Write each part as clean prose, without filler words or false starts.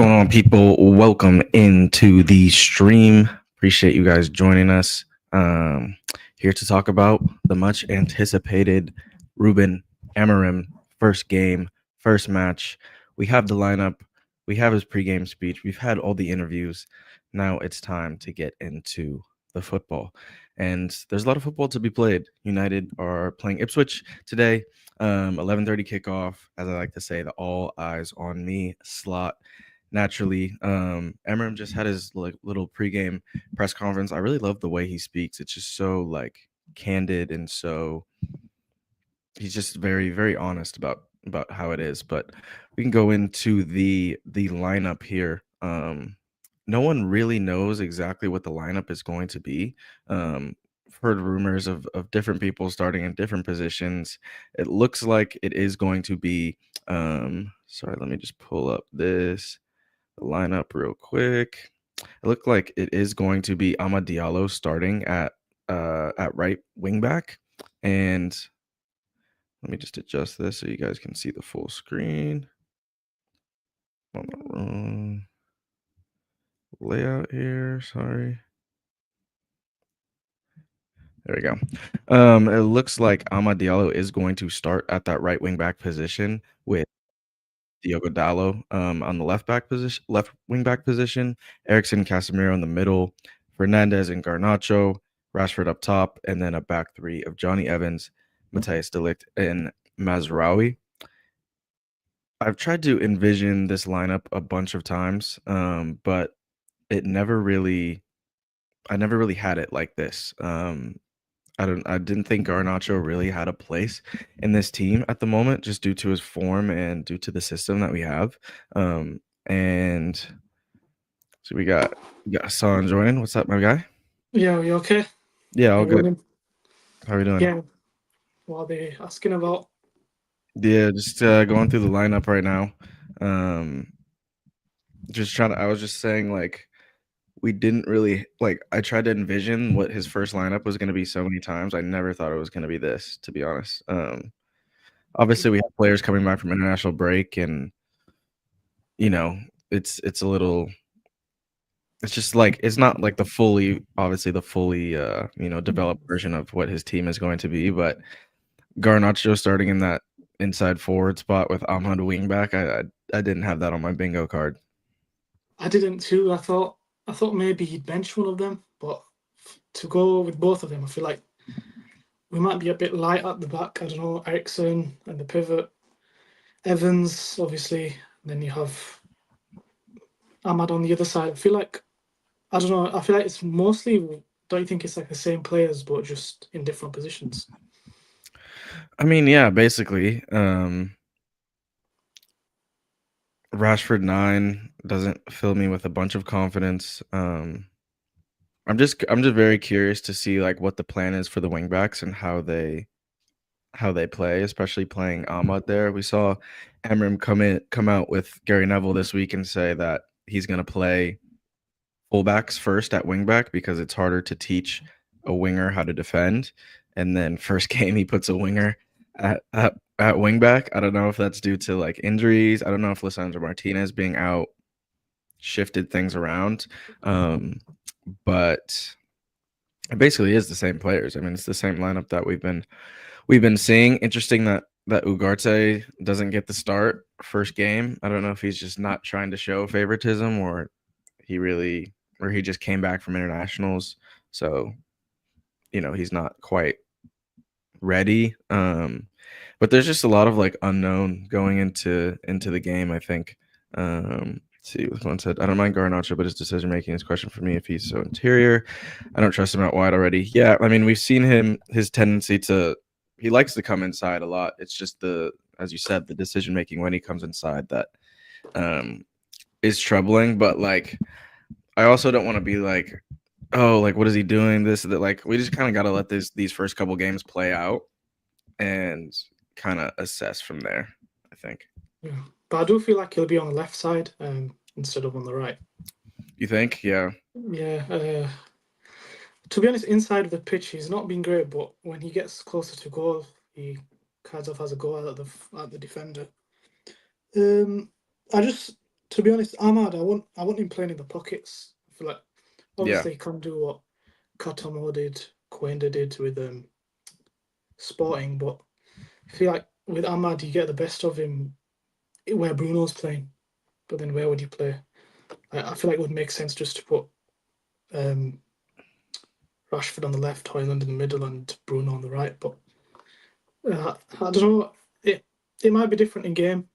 going on, people? Welcome into the stream. Appreciate you guys joining us. Here to talk about the much anticipated Ruben Amorim first game, first match. We have the lineup, we have his pregame speech, we've had all the interviews. Now it's time to get into the football. And there's a lot of football to be played. United are playing Ipswich today. 11:30 kickoff, as I like to say, the all eyes on me slot. Naturally, Eminem just had his little pregame press conference. I really love the way he speaks. It's just so candid and so he's just very very honest about how it is. But we can go into the lineup here. No one really knows exactly what the lineup is going to be. I've heard rumors of different people starting in different positions. It looks like it is going to be sorry, let me just pull up this lineup real quick. It looked like it is going to be Amad Diallo starting at right wing back. And let me just adjust this so you guys can see the full screen. On the wrong layout here, sorry. There we go. It looks like Amad Diallo is going to start at that right wing back position with Diogo Dallo on the left wing back position, Erickson, Casemiro in the middle, Fernandez and Garnacho, Rashford up top, and then a back three of Johnny Evans, Matthias de Ligt, and Mazraoui. I've tried to envision this lineup a bunch of times, but I never really had it like this. I didn't think Garnacho really had a place in this team at the moment, just due to his form and due to the system that we have. And so we got Hassan joining. What's up, my guy? Yeah, are you okay? Yeah, all good. Morning. How are you doing? Yeah. What are they asking about? Yeah, just going through the lineup right now. Just trying to. I was just saying we didn't really I tried to envision what his first lineup was going to be so many times. I never thought it was going to be this, to be honest. Obviously we have players coming back from international break, and it's a little. It's just it's not like the fully developed version of what his team is going to be. But Garnacho starting in that inside forward spot with Ahmad wingback, I didn't have that on my bingo card. I didn't too. I thought maybe he'd bench one of them, but to go with both of them, I feel like we might be a bit light at the back. I don't know, Ericsson and the pivot, Evans, obviously. Then you have Ahmad on the other side. I don't know. I feel like it's mostly. Don't you think it's like the same players but just in different positions? I mean, yeah, basically. Rashford 9 doesn't fill me with a bunch of confidence. I'm just very curious to see what the plan is for the wingbacks and how they play, especially playing Ahmad there. We saw Emrim come out with Gary Neville this week and say that he's going to play fullbacks first at wingback because it's harder to teach a winger how to defend. And then first game he puts a winger at wingback. I don't know if that's due to injuries. I don't know if Lisandro Martinez being out shifted things around. But it basically is the same players. I mean, it's the same lineup that we've been seeing. Interesting that Ugarte doesn't get the start first game. I don't know if he's just not trying to show favoritism or he just came back from internationals, so he's not quite ready. But there's just a lot of unknown going into the game, I think. See what one said. I don't mind Garnacho, but his decision making is question for me if he's so interior. I don't trust him out wide already. Yeah, I mean, we've seen his tendency to he likes to come inside a lot. It's just as you said, the decision making when he comes inside that is troubling. But I also don't want to be oh, what is he doing? This that we just kind of got to let these first couple games play out and kind of assess from there, I think. Yeah, but I do feel like he'll be on the left side instead of on the right. You think? Yeah. Yeah. To be honest, inside of the pitch, he's not been great, but when he gets closer to goal, he kind of has a go at the defender. I just To be honest, Ahmad, I want him playing in the pockets. I feel like Yeah, obviously he can do what Katomo did, Quenda did with Sporting, but I feel like with Ahmad you get the best of him where Bruno's playing. But then where would you play? I feel like it would make sense just to put um, Rashford on the left, Hoyland in the middle, and Bruno on the right. But I don't know. It might be different in game.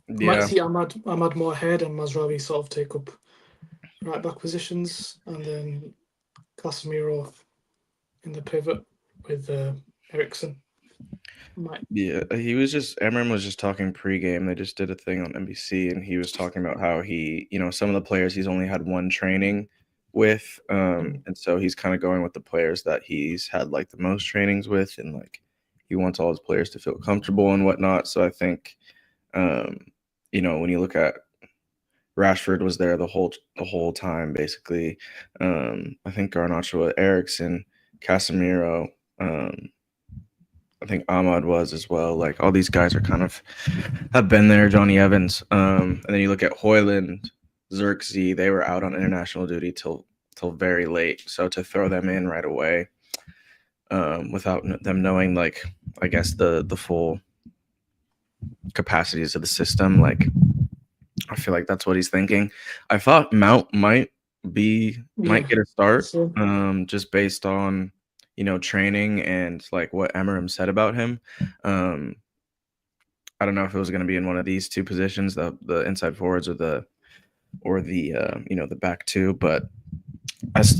Might yeah, see Ahmad more ahead and Mazraoui sort of take up right back positions, and then Casemiro in the pivot with Ericsson. Might yeah. He was just Eminem was just talking pregame. They just did a thing on NBC, and he was talking about how he, some of the players he's only had one training with, and so he's kind of going with the players that he's had like the most trainings with, and like he wants all his players to feel comfortable and whatnot. So I think, um, when you look at Rashford was there the whole time basically. I think Garnacho, Ericsson, Casemiro. I think Ahmad was as well. Like all these guys are kind of have been there. Johnny Evans, and then you look at Hoyland, Xerxes. They were out on international duty till very late. So to throw them in right away, without them knowing, like I guess the full capacities of the system, like I feel like that's what he's thinking. I thought Mount might yeah. get a start, So just based on training and like what Emerim said about him. Um, I don't know if it was going to be in one of these two positions, the inside forwards or the back two, but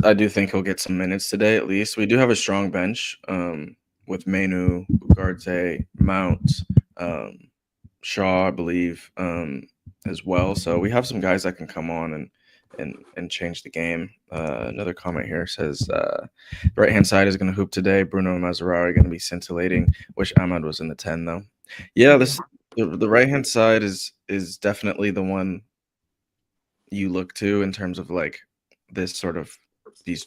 I do think he'll get some minutes today at least. We do have a strong bench, with Manu, Ugarte, Mount, um, Shaw, I believe, as well. So we have some guys that can come on and change the game. Another comment here says the right hand side is going to hoop today. Bruno and Mazarawi are going to be scintillating. Wish Ahmad was in the 10 though. Yeah, yeah, the right hand side is definitely the one you look to in terms of like this sort of these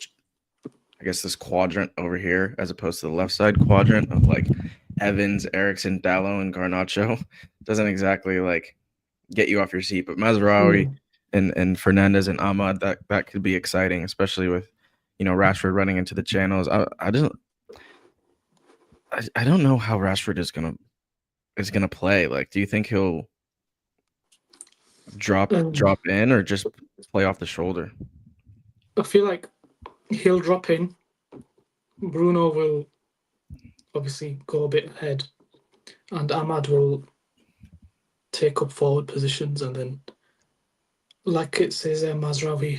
I guess this quadrant over here as opposed to the left side quadrant of like Evans, Ericsson, Dallo, and Garnacho. Doesn't exactly like get you off your seat. But Mazraoui yeah. and Fernandez and Ahmad, that could be exciting, especially with Rashford running into the channels. I don't know how Rashford is gonna play. Like, do you think he'll drop Um, drop in or just play off the shoulder? I feel like he'll drop in. Bruno will obviously go a bit ahead, and Ahmad will take up forward positions, and then, like it says there, Mazraoui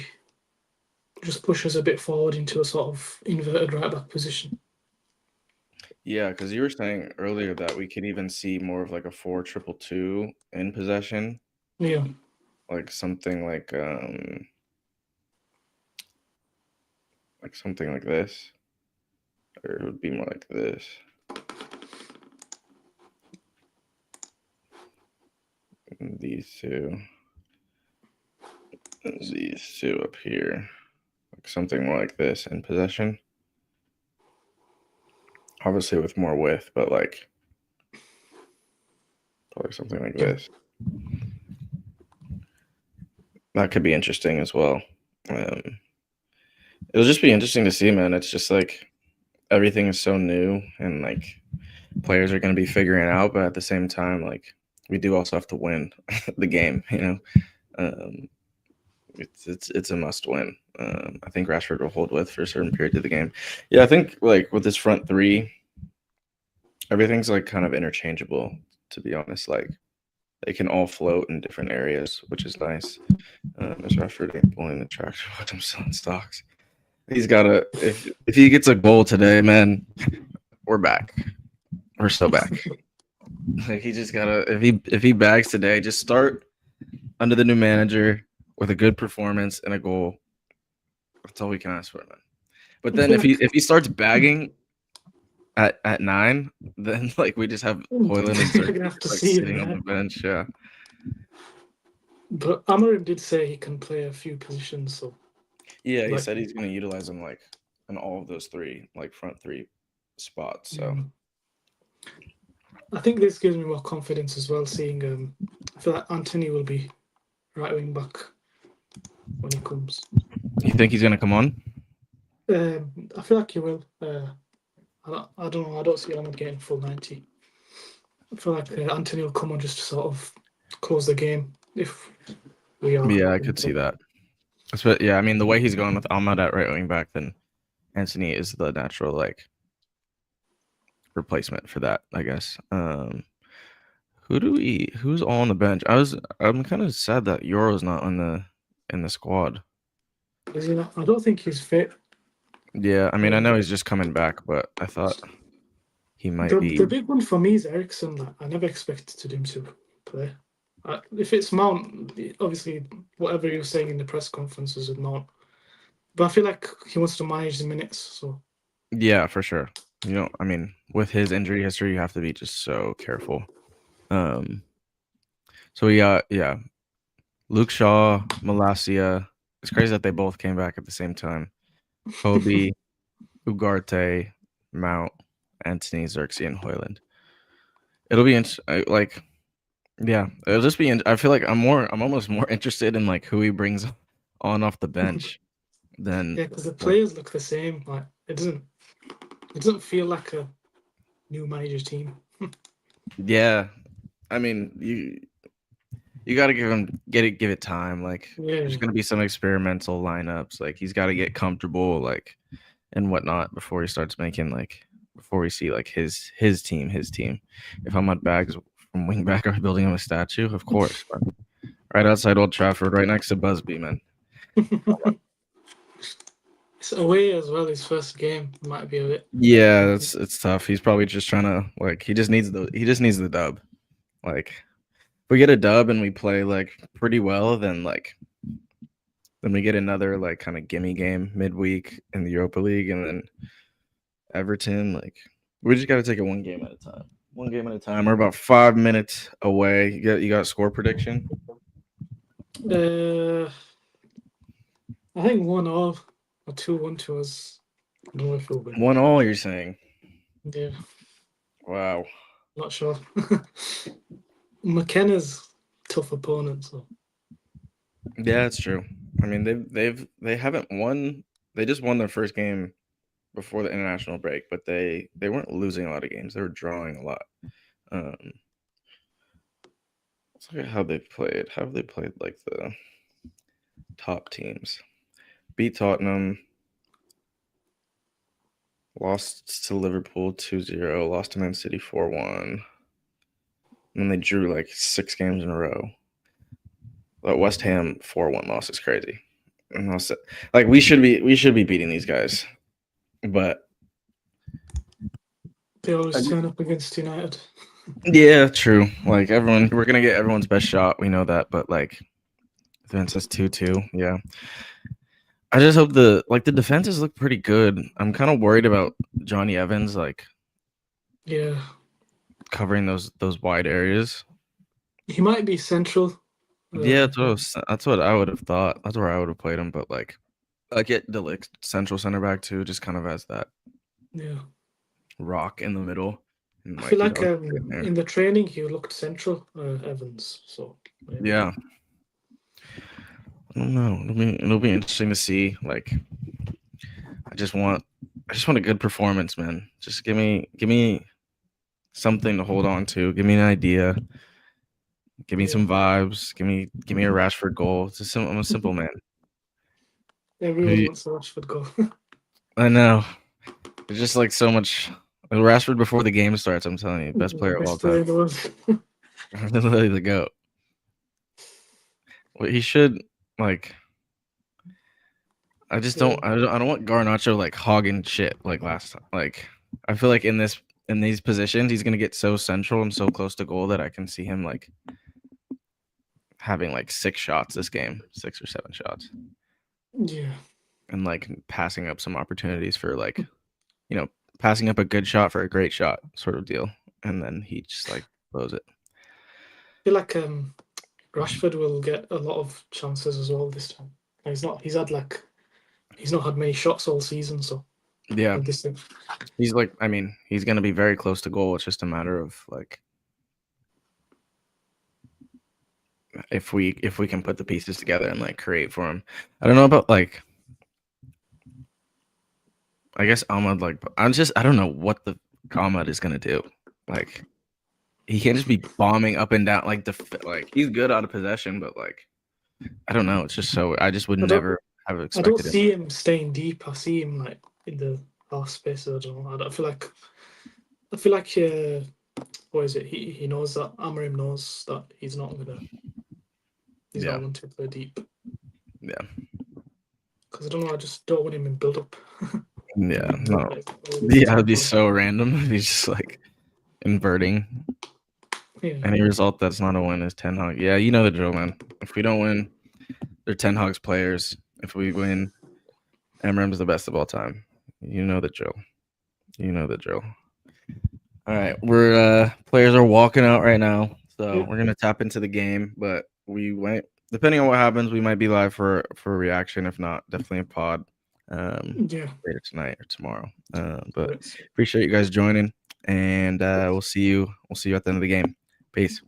just pushes a bit forward into a sort of inverted right back position. Yeah, because you were saying earlier that we could even see more of like a 4-2-2 in possession, Yeah, like something like this, or it would be more like this. And these two up here, like something more like this in possession. Obviously with more width, but like probably something like yeah, this. That could be interesting as well. It'll just be interesting to see, man. It's just like everything is so new and like players are going to be figuring it out, but at the same time, like we do also have to win the game. Um, it's a must win. I think Rashford will hold with for a certain period of the game. Yeah, I think like with this front three, everything's like kind of interchangeable. To be honest, like they can all float in different areas, which is nice. As Rashford ain't pulling the tractor, watch him selling stocks. He's got to if he gets a goal today, man, we're back. We're so back. Like he just gotta if he bags today, just start under the new manager with a good performance and a goal. That's all we can ask for, man. But I then feel if he starts bagging at 9, then like we just have Hoyland and you're Xerxes gonna have to like see him sitting on there. the bench. Yeah, But Amarim did say he can play a few positions, so yeah. He like, said he's gonna utilize them like in all of those three like front three spots. So I think this gives me more confidence as well. Seeing I feel like Anthony will be right wing back when he comes. You think he's gonna come on? I feel like he will. I don't know. I don't see Ahmed getting full 90. I feel like Anthony will come on just to sort of close the game if we are. Yeah, I could see that. But yeah, I mean, the way he's going with Ahmad at right wing back, then Anthony is the natural like replacement for that, I guess. Who's all on the bench? I'm kind of sad that Euro's not in the squad. Is he not? I don't think he's fit. Yeah, I mean, I know he's just coming back, but I thought he might The be. big one for me is Ericsson. Like, I never expected him to play. If it's Mount, obviously, whatever he was saying in the press conferences with Mount, but I feel like he wants to manage the minutes. So Yeah, for sure. You know, I mean, with his injury history, you have to be just so careful. Um, so we got Luke Shaw, Malacia. It's crazy that they both came back at the same time. Kobe, Ugarte, Mount, Anthony, Xerxes, and Hoyland. It'll be like, yeah, it'll just be. I feel like I'm almost more interested in like who he brings on off the bench than yeah, because the like, players look the same. Like it doesn't feel like a new manager's team. yeah. I mean, you got to give it time. Like, Yeah, there's gonna be some experimental lineups. Like, he's got to get comfortable, like, and whatnot before he starts making like before we see like his team. If I'm on bags from wingback, are we building him a statue? Of course, but right outside Old Trafford, right next to Busby, man. it's away as well. His first game might be a bit. Yeah, it's tough. He's probably just trying to like he just needs the dub. Like, if we get a dub and we play like pretty well, then we get another like kind of gimme game midweek in the Europa League, and then Everton. Like, we just got to take it one game at a time. One game at a time. We're about 5 minutes away. You got a score prediction? Uh, I think 1-1 or 2-1 to us. I don't know if we'll win. 1-1. You're saying? Yeah, Wow. not sure. McKenna's tough opponent, so Yeah, it's true. I mean, they haven't won. They just won their first game before the international break, but they weren't losing a lot of games. They were drawing a lot. Um, let's look at how they've played. How have they played like the top teams? Beat Tottenham, lost to Liverpool 2-0, lost to Man City 4-1. And then they drew like 6 games in a row. But West Ham 4-1 loss is crazy. And also, like we should be beating these guys. But they always turn up against United. yeah, true. Like we're gonna get everyone's best shot. We know that, but like defense is 2-2. Yeah. I just hope the defenses look pretty good. I'm kind of worried about Johnny Evans like Yeah, covering those wide areas. he might be central. Yeah, that's what I would have thought. That's where I would have played him, but like I get the central center back too, just kind of as that Yeah, rock in the middle. And I like feel he'd like always get in there. in the training he looked central, Evans. So maybe. Yeah. I don't know. It'll be interesting to see. Like I just want a good performance, man. Just give me something to hold on to. Give me an idea. Give me some vibes. Give me a Rashford goal. I'm a simple man. Everyone wants a Rashford goal. I know. There's just like so much. Rashford before the game starts. I'm telling you, best player of all Best player time. in the world. Literally the goat. Well, he should like. I just don't. I don't want Garnacho like hogging shit like last time. Like I feel like in these positions, he's gonna get so central and so close to goal that I can see him like having like 6 shots this game, 6 or 7 shots, Yeah, and like passing up some opportunities for like, passing up a good shot for a great shot sort of deal, and then he just like blows it. I feel like Rashford will get a lot of chances as well this time. He's not had many shots all season, so Yeah, this thing. he's like. I mean, he's gonna be very close to goal. It's just a matter of like if we can put the pieces together and like create for him. I don't know about like. I guess Ahmad like I don't know what the Ahmad is gonna do. Like he can't just be bombing up and down like like he's good out of possession, but like I don't know. It's just so I just would never have I don't expected him. see him staying deep. I see him like in the half space. I don't know. I feel like what is it? He knows that Amarim knows that he's not going to play deep. Yeah. Because I don't know. I just don't want him in build up. Yeah. No. Yeah, it'd be so random. He's just like inverting. Yeah. Any result that's not a win is Ten Hag. Yeah, you know the drill, man. If we don't win, they're Ten Hag's players. If we win, Emram's the best of all time. You know the drill. You know the drill. All right, we're players are walking out right now, so we're gonna tap into the game. But we went depending on what happens, we might be live for a reaction. If not, definitely a pod. Later tonight or tomorrow. But appreciate you guys joining, and we'll see you at the end of the game. Peace.